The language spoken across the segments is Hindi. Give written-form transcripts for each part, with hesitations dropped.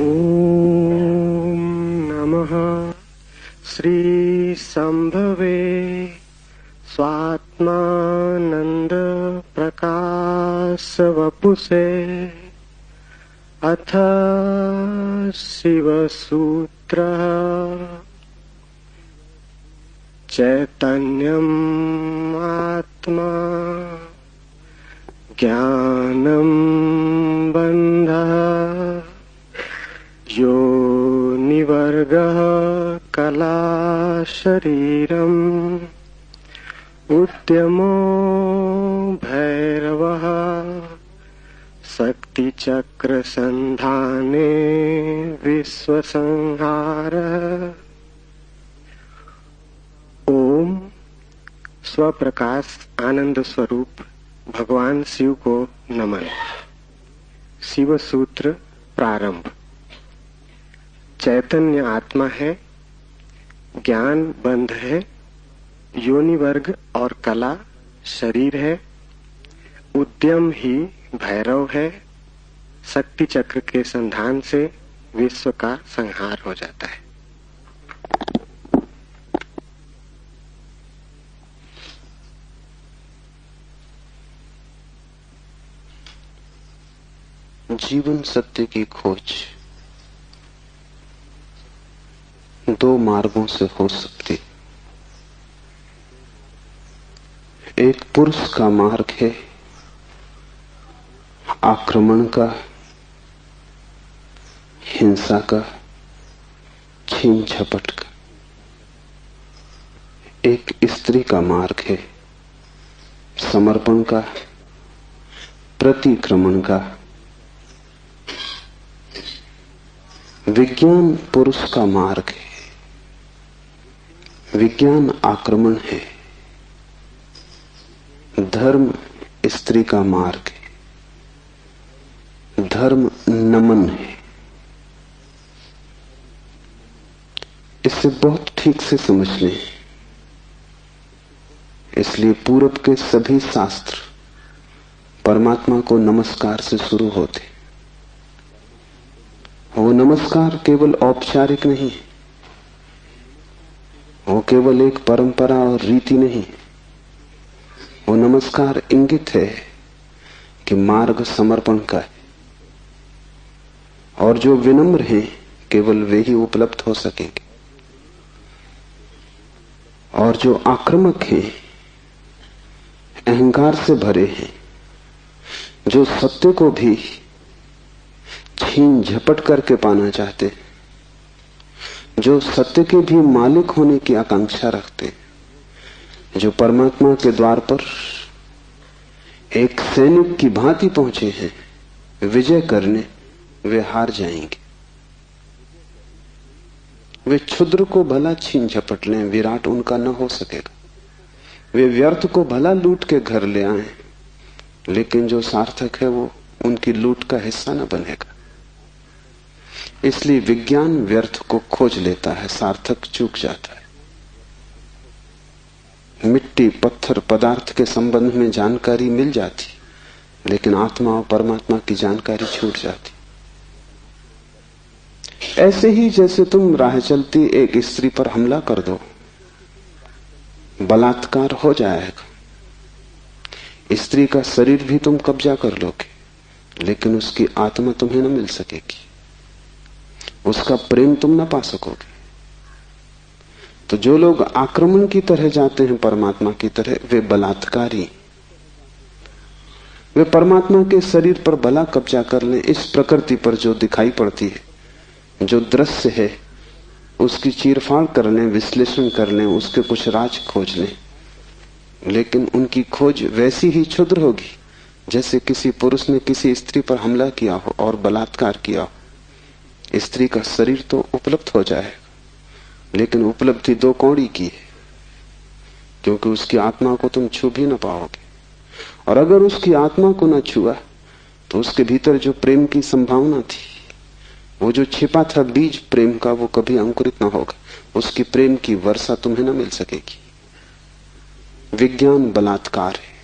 ॐ नमः श्री संभवे स्वात्मानंद प्रकाश वपुषे अथ शिवसूत्रः चैतन्यम् आत्मा ज्ञानं बन्धः योनिवर्गः कला शरीरम् उद्यमो भैरवः शक्तिचक्र संधाने विश्वसंहारः। ओम स्वप्रकाश आनंद स्वरूप भगवान शिव को नमन। शिव सूत्र प्रारंभ। चैतन्य आत्मा है, ज्ञान बंध है, योनि वर्ग और कला शरीर है, उद्यम ही भैरव है, शक्ति चक्र के संधान से विश्व का संहार हो जाता है। जीवन सत्य की खोज दो मार्गों से हो सकती। एक पुरुष का मार्ग है आक्रमण का, हिंसा का, छीन झपट का। एक स्त्री का मार्ग है समर्पण का, प्रतिक्रमण का। विज्ञान पुरुष का मार्ग है, विज्ञान आक्रमण है। धर्म स्त्री का मार्ग है, धर्म नमन है। इसे बहुत ठीक से समझ लें। इसलिए पूरब के सभी शास्त्र परमात्मा को नमस्कार से शुरू होते। वो नमस्कार केवल औपचारिक नहीं, वो केवल एक परंपरा और रीति नहीं। वो नमस्कार इंगित है कि मार्ग समर्पण का है, और जो विनम्र हैं केवल वे ही उपलब्ध हो सकेंगे, और जो आक्रामक हैं, अहंकार से भरे हैं, जो सत्य को भी छीन झपट करके पाना चाहते, जो सत्य के भी मालिक होने की आकांक्षा रखते, जो परमात्मा के द्वार पर एक सैनिक की भांति पहुंचे हैं विजय करने, वे हार जाएंगे। वे क्षुद्र को भला छीन झपट लें, विराट उनका न हो सकेगा। वे व्यर्थ को भला लूट के घर ले आए, लेकिन जो सार्थक है वो उनकी लूट का हिस्सा न बनेगा। इसलिए विज्ञान व्यर्थ को खोज लेता है, सार्थक चूक जाता है। मिट्टी, पत्थर, पदार्थ के संबंध में जानकारी मिल जाती, लेकिन आत्मा और परमात्मा की जानकारी छूट जाती। ऐसे ही जैसे तुम राह चलती एक स्त्री पर हमला कर दो, बलात्कार हो जाएगा। स्त्री का शरीर भी तुम कब्जा कर लोगे, लेकिन उसकी आत्मा तुम्हें न मिल सकेगी, उसका प्रेम तुम न पा सकोगे। तो जो लोग आक्रमण की तरह जाते हैं परमात्मा की तरह, वे बलात्कारी। वे परमात्मा के शरीर पर भला कब्जा कर लें, इस प्रकृति पर जो दिखाई पड़ती है, जो दृश्य है, उसकी चीरफाड़ कर लें, विश्लेषण कर लें, उसके कुछ राज खोज लें, लेकिन उनकी खोज वैसी ही क्षुद्र होगी जैसे किसी पुरुष ने किसी स्त्री पर हमला किया हो और बलात्कार किया हो। स्त्री का शरीर तो उपलब्ध हो जाएगा, लेकिन उपलब्धि दो कौड़ी की है, क्योंकि उसकी आत्मा को तुम छू भी न पाओगे। और अगर उसकी आत्मा को न छुआ तो उसके भीतर जो प्रेम की संभावना थी, वो जो छिपा था बीज प्रेम का, वो कभी अंकुरित न होगा। उसकी प्रेम की वर्षा तुम्हें न मिल सकेगी। विज्ञान बलात्कार है,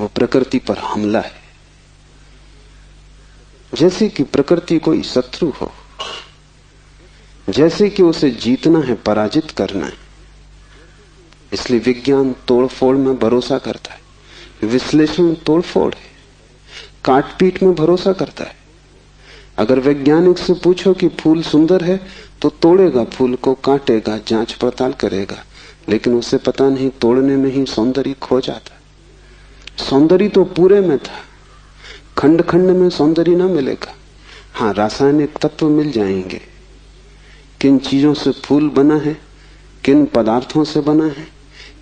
वो प्रकृति पर हमला है। जैसे कि प्रकृति कोई शत्रु हो, जैसे कि उसे जीतना है, पराजित करना है। इसलिए विज्ञान तोड़फोड़ में भरोसा करता है, विश्लेषण तोड़फोड़ है, काटपीट में भरोसा करता है। अगर वैज्ञानिक से पूछो कि फूल सुंदर है तो तोड़ेगा फूल को, काटेगा, जांच पड़ताल करेगा, लेकिन उसे पता नहीं तोड़ने में ही सौंदर्य खो जाता। सौंदर्य तो पूरे में था, खंड खंड में सौंदर्य ना मिलेगा। हाँ, रासायनिक तत्व मिल जाएंगे, किन चीजों से फूल बना है, किन पदार्थों से बना है,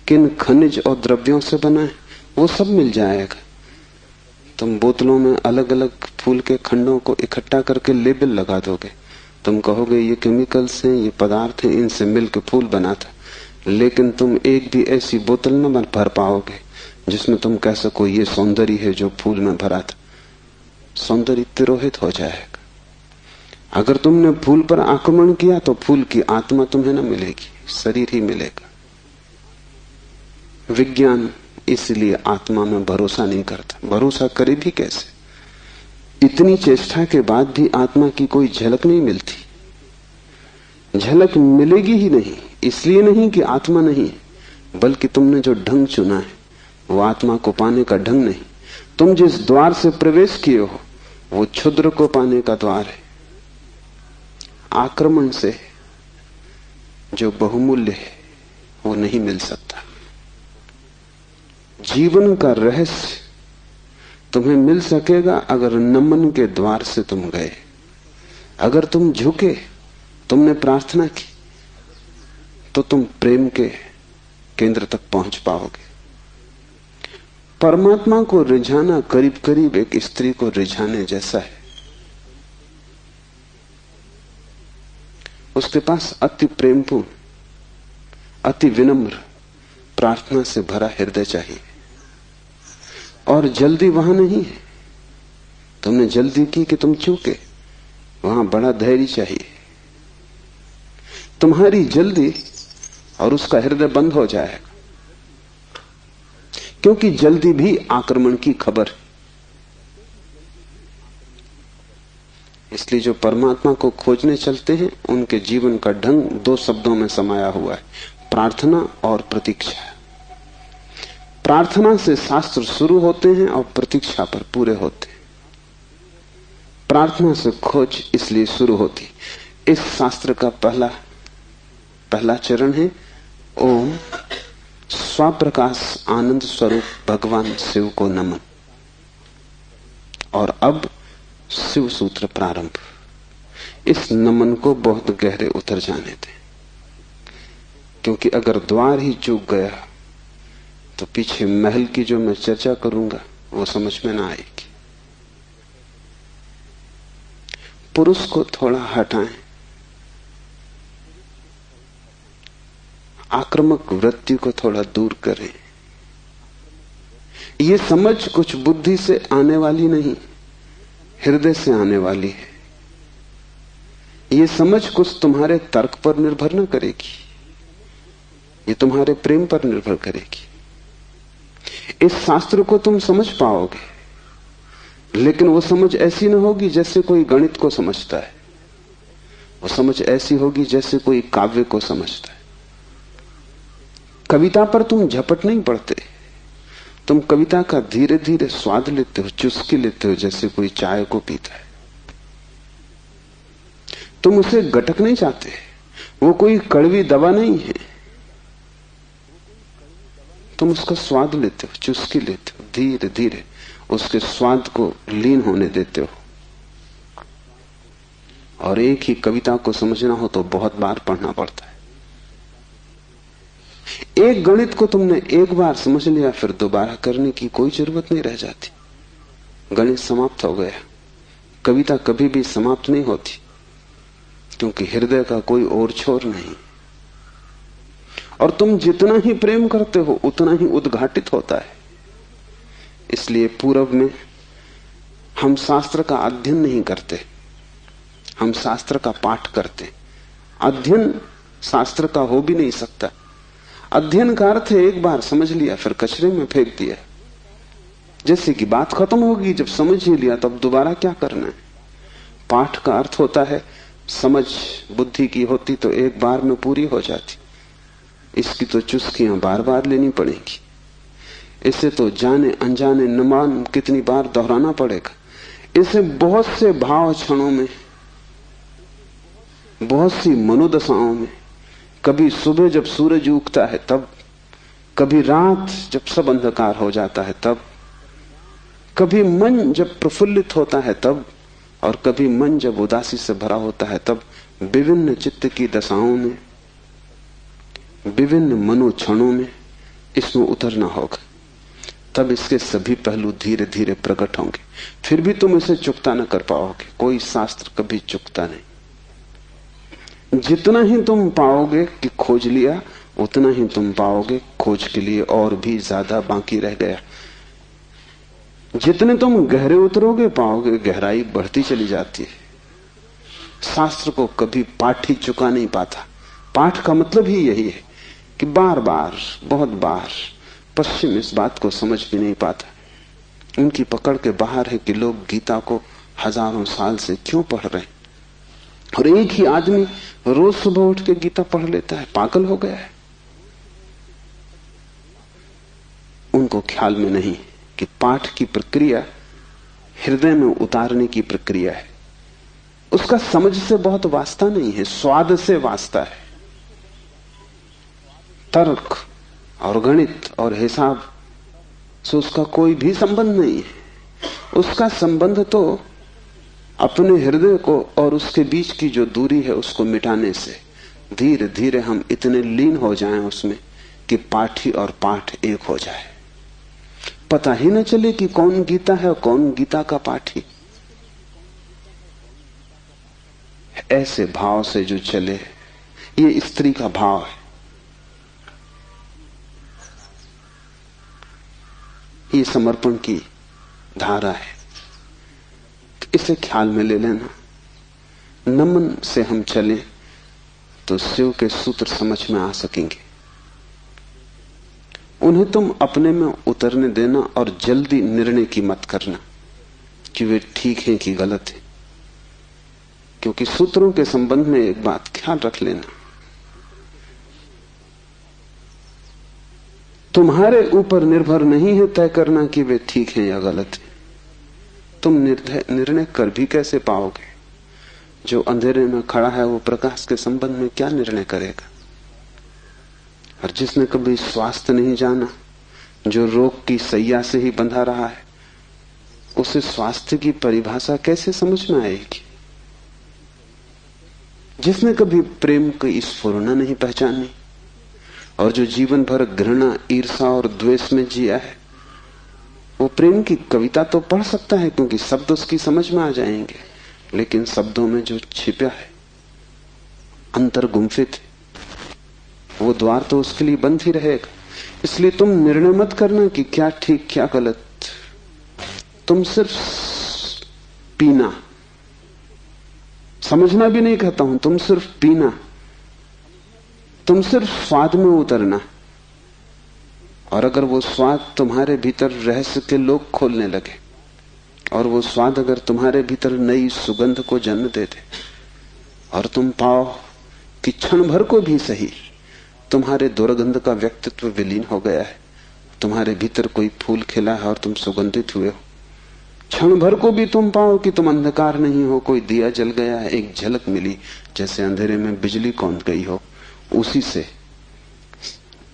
किन खनिज और द्रव्यों से बना है, वो सब मिल जाएगा। तुम बोतलों में अलग अलग फूल के खंडों को इकट्ठा करके लेबल लगा दोगे, तुम कहोगे ये केमिकल्स हैं, ये पदार्थ हैं, इनसे मिलकर फूल बना था, लेकिन तुम एक भी ऐसी बोतल न भर पाओगे जिसमें तुम कह सको ये सौंदर्य है जो फूल में भरा था। सौंदर्य तिरोहित हो जाएगा। अगर तुमने फूल पर आक्रमण किया तो फूल की आत्मा तुम्हें न मिलेगी, शरीर ही मिलेगा। विज्ञान इसलिए आत्मा में भरोसा नहीं करता। भरोसा करे भी कैसे? इतनी चेष्टा के बाद भी आत्मा की कोई झलक नहीं मिलती। झलक मिलेगी ही नहीं, इसलिए नहीं कि आत्मा नहीं है, बल्कि तुमने जो ढंग चुना है वो आत्मा को पाने का ढंग नहीं। तुम जिस द्वार से प्रवेश किए हो वो क्षुद्र को पाने का द्वार है। आक्रमण से जो बहुमूल्य है वो नहीं मिल सकता। जीवन का रहस्य तुम्हें मिल सकेगा अगर नमन के द्वार से तुम गए, अगर तुम झुके, तुमने प्रार्थना की, तो तुम प्रेम के केंद्र तक पहुंच पाओगे। परमात्मा को रिझाना करीब करीब एक स्त्री को रिझाने जैसा है। उसके पास अति प्रेमपूर्ण, अति विनम्र, प्रार्थना से भरा हृदय चाहिए। और जल्दी वहां नहीं है। तुमने जल्दी की कि तुम चूके, वहां बड़ा धैर्य चाहिए। तुम्हारी जल्दी और उसका हृदय बंद हो जाएगा, क्योंकि जल्दी भी आक्रमण की खबर है। इसलिए जो परमात्मा को खोजने चलते हैं उनके जीवन का ढंग दो शब्दों में समाया हुआ है, प्रार्थना और प्रतीक्षा। प्रार्थना से शास्त्र शुरू होते हैं और प्रतीक्षा पर पूरे होते हैं। प्रार्थना से खोज इसलिए शुरू होती। इस शास्त्र का पहला चरण है ओम स्वप्रकाश आनंद स्वरूप भगवान शिव को नमन। और अब शिव सूत्र प्रारंभ। इस नमन को बहुत गहरे उतर जाने दें, क्योंकि अगर द्वार ही चूक गया तो पीछे महल की जो मैं चर्चा करूंगा वो समझ में ना आएगी। पुरुष को थोड़ा हटाएं, आक्रामक वृत्ति को थोड़ा दूर करें। ये समझ कुछ बुद्धि से आने वाली नहीं, हृदय से आने वाली है। ये समझ कुछ तुम्हारे तर्क पर निर्भर न करेगी, ये तुम्हारे प्रेम पर निर्भर करेगी। इस शास्त्र को तुम समझ पाओगे, लेकिन वो समझ ऐसी न होगी जैसे कोई गणित को समझता है। वो समझ ऐसी होगी जैसे कोई काव्य को समझता है। कविता पर तुम झपट नहीं पड़ते, तुम कविता का धीरे धीरे स्वाद लेते हो, चुस्की लेते हो, जैसे कोई चाय को पीता है। तुम उसे गटक नहीं चाहते, वो कोई कड़वी दवा नहीं है। तुम उसका स्वाद लेते हो, चुस्की लेते हो, धीरे धीरे उसके स्वाद को लीन होने देते हो। और एक ही कविता को समझना हो तो बहुत बार पढ़ना पड़ता है। एक गणित को तुमने एक बार समझ लिया, फिर दोबारा करने की कोई जरूरत नहीं रह जाती। गणित समाप्त हो गया। कविता कभी भी समाप्त नहीं होती, क्योंकि हृदय का कोई और छोर नहीं। और तुम जितना ही प्रेम करते हो उतना ही उद्घाटित होता है। इसलिए पूर्व में हम शास्त्र का अध्ययन नहीं करते, हम शास्त्र का पाठ करते। अध्ययन शास्त्र का हो भी नहीं सकता। अध्ययन का अर्थ है एक बार समझ लिया फिर कचरे में फेंक दिया। जैसे कि बात खत्म होगी, जब समझ ही लिया तब दोबारा क्या करना है। पाठ का अर्थ होता है समझ बुद्धि की होती तो एक बार में पूरी हो जाती, इसकी तो चुस्कियां बार बार लेनी पड़ेंगी। इसे तो जाने अनजाने न मान कितनी बार दोहराना पड़ेगा। इसे बहुत से भाव क्षणों में, बहुत सी मनोदशाओं में, कभी सुबह जब सूरज उगता है तब, कभी रात जब सब अंधकार हो जाता है तब, कभी मन जब प्रफुल्लित होता है तब, और कभी मन जब उदासी से भरा होता है तब, विभिन्न चित्त की दशाओं में, विभिन्न मनोक्षणों में इसमें उतरना होगा। तब इसके सभी पहलू धीरे धीरे प्रकट होंगे। फिर भी तुम इसे चुकता न कर पाओगे। कोई शास्त्र कभी चुकता नहीं। जितना ही तुम पाओगे कि खोज लिया, उतना ही तुम पाओगे खोज के लिए और भी ज्यादा बाकी रह गया। जितने तुम गहरे उतरोगे पाओगे गहराई बढ़ती चली जाती है। शास्त्र को कभी पाठ ही चुका नहीं पाता। पाठ का मतलब ही यही है कि बार बार, बहुत बार। पश्चिम इस बात को समझ भी नहीं पाता। उनकी पकड़ के बाहर है कि लोग गीता को हजारों साल से क्यों पढ़ रहे हैं, और एक ही आदमी रोज सुबह उठ के गीता पढ़ लेता है। पागल हो गया है। उनको ख्याल में नहीं कि पाठ की प्रक्रिया हृदय में उतारने की प्रक्रिया है। उसका समझ से बहुत वास्ता नहीं है, स्वाद से वास्ता है। तर्क और गणित और हिसाब से उसका कोई भी संबंध नहीं है। उसका संबंध तो अपने हृदय को और उसके बीच की जो दूरी है उसको मिटाने से। धीरे धीरे हम इतने लीन हो जाएं उसमें कि पाठी और पाठ एक हो जाए। पता ही न चले कि कौन गीता है और कौन गीता का पाठी। ऐसे भाव से जो चले, ये स्त्री का भाव है। ये समर्पण की धारा है। इसे ख्याल में ले लेना। नमन से हम चले तो शिव के सूत्र समझ में आ सकेंगे। उन्हें तुम अपने में उतरने देना और जल्दी निर्णय की मत करना कि वे ठीक हैं कि गलत हैं, क्योंकि सूत्रों के संबंध में एक बात ख्याल रख लेना, तुम्हारे ऊपर निर्भर नहीं है तय करना कि वे ठीक हैं या गलत हैं। तुम निर्णय कर भी कैसे पाओगे? जो अंधेरे में खड़ा है वो प्रकाश के संबंध में क्या निर्णय करेगा? और जिसने कभी स्वास्थ्य नहीं जाना, जो रोग की सैया से ही बंधा रहा है, उसे स्वास्थ्य की परिभाषा कैसे समझ में आएगी? जिसने कभी प्रेम की स्फुरना नहीं पहचानी और जो जीवन भर घृणा, ईर्षा और द्वेष में जिया है, वो प्रेम की कविता तो पढ़ सकता है क्योंकि शब्द उसकी समझ में आ जाएंगे, लेकिन शब्दों में जो छिपा है, अंतर गुम्फित है, वो द्वार तो उसके लिए बंद ही रहेगा। इसलिए तुम निर्णय मत करना कि क्या ठीक क्या गलत। तुम सिर्फ पीना, समझना भी नहीं कहता हूं, तुम सिर्फ पीना, तुम सिर्फ स्वाद में उतरना। और अगर वो स्वाद तुम्हारे भीतर रहस्य के लोग खोलने लगे और वो स्वाद अगर तुम्हारे भीतर नई सुगंध को जन्म दे दे और तुम पाओ कि क्षण भर को भी सही तुम्हारे दुर्गंध का व्यक्तित्व विलीन हो गया है, तुम्हारे भीतर कोई फूल खिला है और तुम सुगंधित हुए हो, क्षण भर को भी तुम पाओ कि तुम अंधकार नहीं हो, कोई दिया जल गया है, एक झलक मिली जैसे अंधेरे में बिजली कौंध गई हो,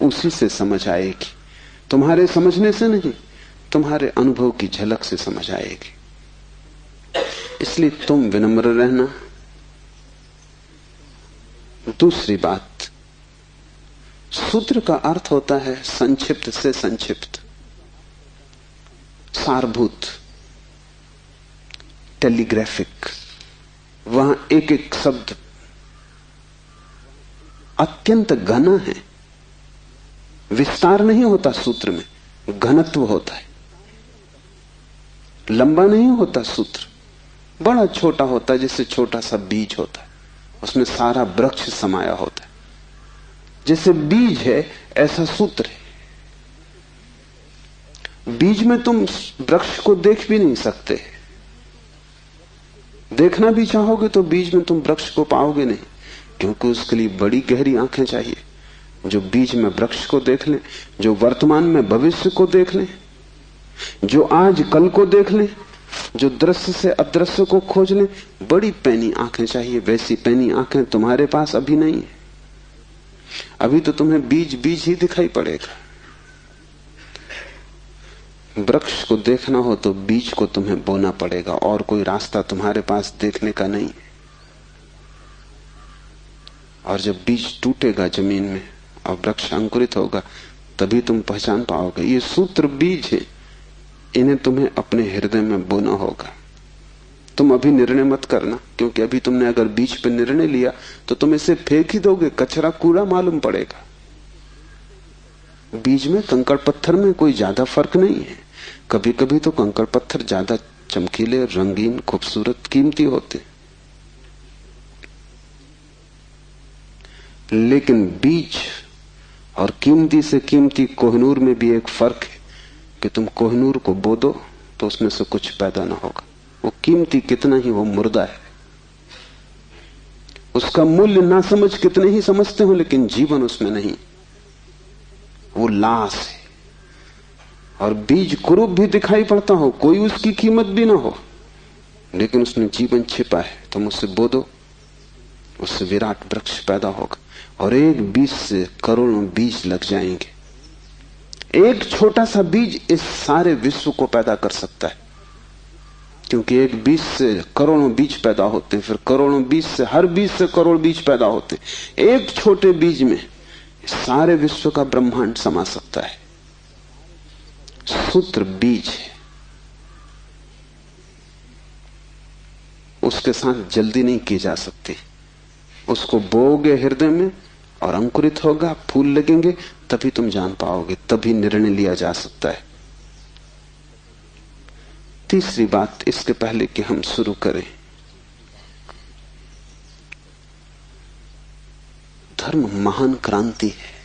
उसी से समझ आएगी। तुम्हारे समझने से नहीं, तुम्हारे अनुभव की झलक से समझ आएगी। इसलिए तुम विनम्र रहना। दूसरी बात, सूत्र का अर्थ होता है संक्षिप्त से संक्षिप्त, सारभूत, टेलीग्राफिक। वहां एक एक शब्द अत्यंत घना है। विस्तार नहीं होता सूत्र में, घनत्व होता है। लंबा नहीं होता सूत्र, बड़ा छोटा होता है, जैसे छोटा सा बीज होता है, उसमें सारा वृक्ष समाया होता है। जैसे बीज है ऐसा सूत्र है। बीज में तुम वृक्ष को देख भी नहीं सकते, देखना भी चाहोगे तो बीज में तुम वृक्ष को पाओगे नहीं, क्योंकि उसके लिए बड़ी गहरी आंखें चाहिए। जो बीज में वृक्ष को देख ले, जो वर्तमान में भविष्य को देख ले, जो आज कल को देख ले, जो दृश्य से अदृश्य को खोज ले, बड़ी पैनी आंखें चाहिए। वैसी पैनी आंखें तुम्हारे पास अभी नहीं है। अभी तो तुम्हें बीज बीज ही दिखाई पड़ेगा। वृक्ष को देखना हो तो बीज को तुम्हें बोना पड़ेगा, और कोई रास्ता तुम्हारे पास देखने का नहीं। और जब बीज टूटेगा जमीन में और वृक्ष अंकुरित होगा, तभी तुम पहचान पाओगे। ये सूत्र बीज है, इन्हें तुम्हें अपने हृदय में बोना होगा। तुम अभी निर्णय मत करना, क्योंकि अभी तुमने अगर बीज पर निर्णय लिया तो तुम इसे फेंक ही दोगे, कचरा कूड़ा मालूम पड़ेगा। बीज में कंकड़ पत्थर में कोई ज्यादा फर्क नहीं है। कभी कभी तो कंकड़ पत्थर ज्यादा चमकीले, रंगीन, खूबसूरत, कीमती होते, लेकिन बीज और कीमती से कीमती कोहिनूर में भी एक फर्क है कि तुम कोहिनूर को बो दो तो उसमें से कुछ पैदा ना होगा। वो कीमती कितना ही वो मुर्दा है, उसका मूल्य ना समझ कितने ही समझते हो, लेकिन जीवन उसमें नहीं, वो लाश है। और बीज कुरूप भी दिखाई पड़ता हो, कोई उसकी कीमत भी ना हो, लेकिन उसमें जीवन छिपा है। तुम उससे बो दो, उससे विराट वृक्ष पैदा होगा। और एक बीज से करोड़ों बीज लग जाएंगे। एक छोटा सा बीज इस सारे विश्व को पैदा कर सकता है, क्योंकि एक बीज से करोड़ों बीज पैदा होते हैं, फिर करोड़ों बीज से, हर बीज से करोड़ बीज पैदा होते हैं। एक छोटे बीज में सारे विश्व का ब्रह्मांड समा सकता है। सूत्र बीज है, उसके साथ जल्दी नहीं की जा सकती। उसको बोओगे हृदय में और अंकुरित होगा, फूल लगेंगे, तभी तुम जान पाओगे, तभी निर्णय लिया जा सकता है। तीसरी बात, इसके पहले कि हम शुरू करें, धर्म महान क्रांति है।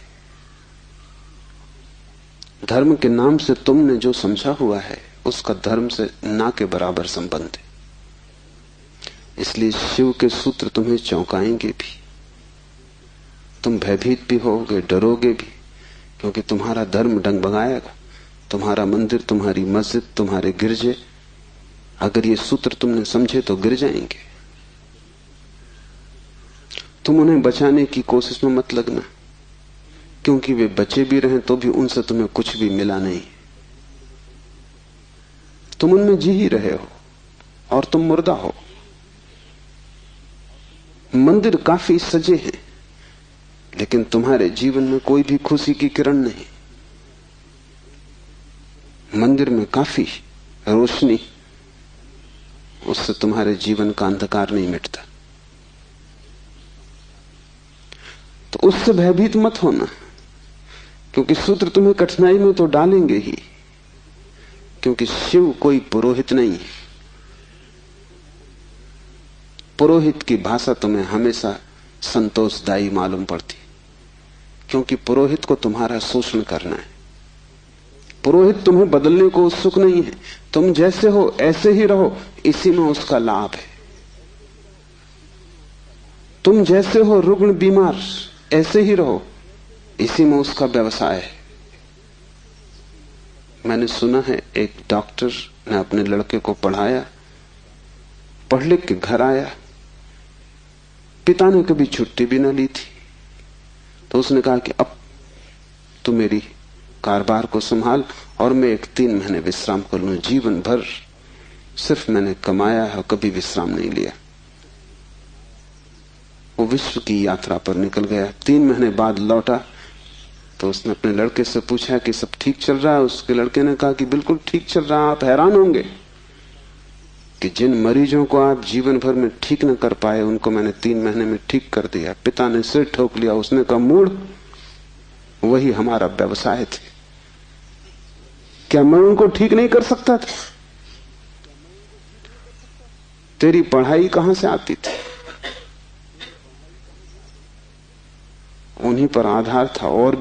धर्म के नाम से तुमने जो समझा हुआ है उसका धर्म से ना के बराबर संबंध है। इसलिए शिव के सूत्र तुम्हें चौंकाएंगे भी, तुम भयभीत भी होगे, डरोगे भी, क्योंकि तुम्हारा धर्म डगमगाएगा। तुम्हारा मंदिर, तुम्हारी मस्जिद, तुम्हारे गिरजे, अगर ये सूत्र तुमने समझे तो गिर जाएंगे। तुम उन्हें बचाने की कोशिश में मत लगना, क्योंकि वे बचे भी रहे तो भी उनसे तुम्हें कुछ भी मिला नहीं। तुम उनमें जी ही रहे हो और तुम मुर्दा हो। मंदिर काफी सजे हैं, लेकिन तुम्हारे जीवन में कोई भी खुशी की किरण नहीं। मंदिर में काफी रोशनी, उससे तुम्हारे जीवन का अंधकार नहीं मिटता। तो उससे भयभीत मत होना, क्योंकि सूत्र तुम्हें कठिनाई में तो डालेंगे ही, क्योंकि शिव कोई पुरोहित नहीं है। पुरोहित की भाषा तुम्हें हमेशा संतोषदायी मालूम पड़ती, क्योंकि पुरोहित को तुम्हारा शोषण करना है। पुरोहित तुम्हें बदलने को उत्सुक नहीं है। तुम जैसे हो ऐसे ही रहो, इसी में उसका लाभ है। तुम जैसे हो रुग्ण बीमार, ऐसे ही रहो, इसी में उसका व्यवसाय है। मैंने सुना है एक डॉक्टर ने अपने लड़के को पढ़ाया, पढ़ लिख के घर आया, पिता ने कभी छुट्टी भी न ली थी, तो उसने कहा कि अब तू मेरी कारोबार को संभाल और मैं 3 महीने विश्राम कर लूं। जीवन भर सिर्फ मैंने कमाया है, कभी विश्राम नहीं लिया। वो विश्व की यात्रा पर निकल गया। 3 महीने बाद लौटा तो उसने अपने लड़के से पूछा कि सब ठीक चल रहा है। उसके लड़के ने कहा कि बिल्कुल ठीक चल रहा है। आप हैरान होंगे कि जिन मरीजों को आप जीवन भर में ठीक न कर पाए, उनको मैंने 3 महीने में ठीक कर दिया। पिता ने सिर ठोक लिया। उसने कहा, मूढ़, वही हमारा व्यवसाय थे। क्या मैं उनको ठीक नहीं कर सकता था? तेरी पढ़ाई कहां से आती थी? उन्हीं पर आधार था और भी